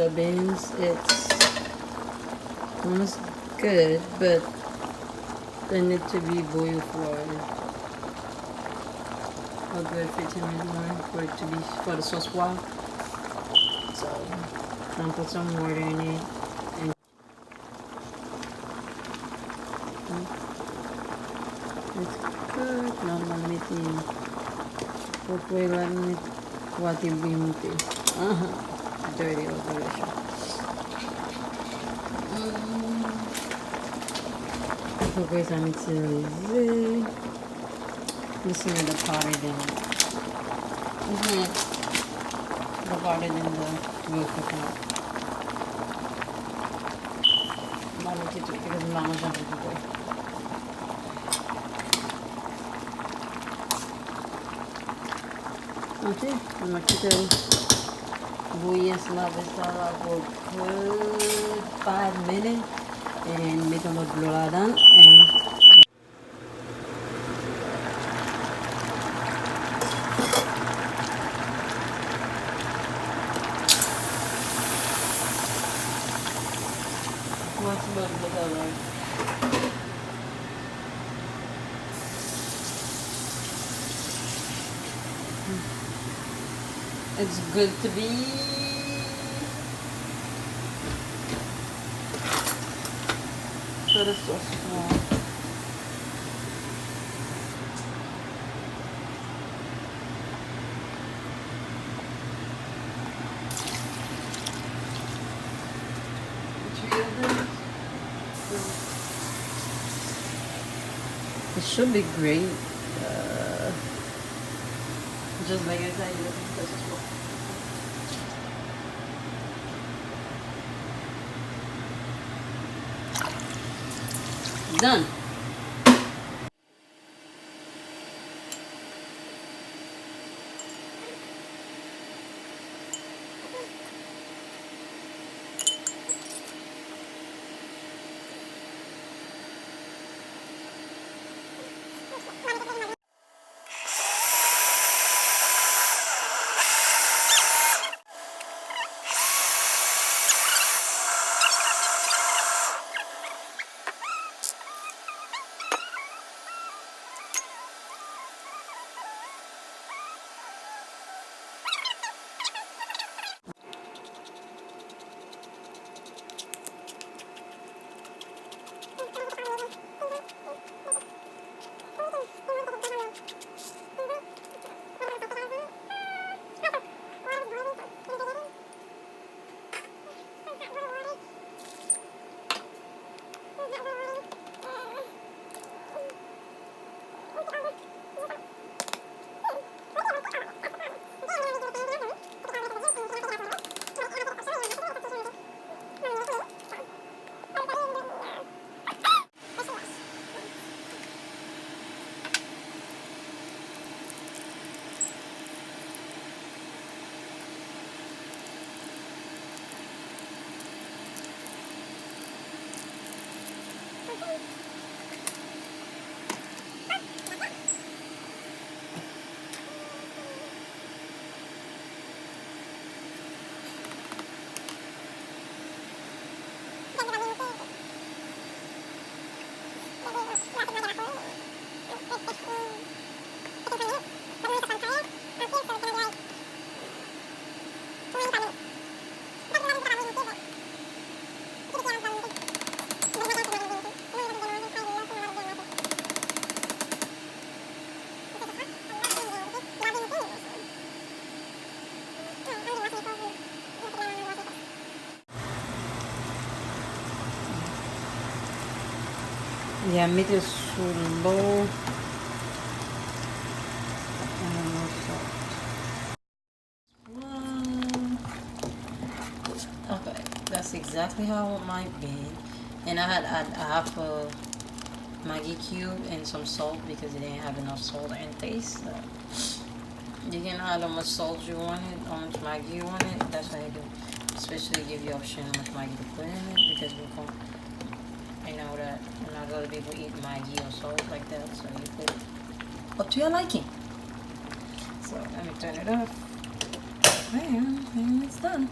the beans. It's almost good, but they need to be boiled for a good 15 minutes more for it to be for the sauce while. So I'm gonna put some water in it. And it's good. Now I'm making pokoknya lang wati bimti. Dirty operation. Pokoknya sa mixer. Listen to the powder then. The powder than the real coconut. Mama did it because Mama doesn't do it. Okay, I'm gonna keep it bouillon lava for good 5 minutes and make a little blow down and what's a little bit of it. It's good to be so the sauce small. It should be great. Just like I said, this is what. Done. Yeah, meat is so low. Okay, that's exactly how it might be. And I had half a Maggi cube and some salt because it didn't have enough salt and taste. So you can add how much salt you want it, how much Maggi you want it. That's what I do. Especially give you option how much Maggi to put in it because we can. I know that not a lot of people eat Maggi or salt like that, so you put up to your liking. So let me turn it off. And it's done.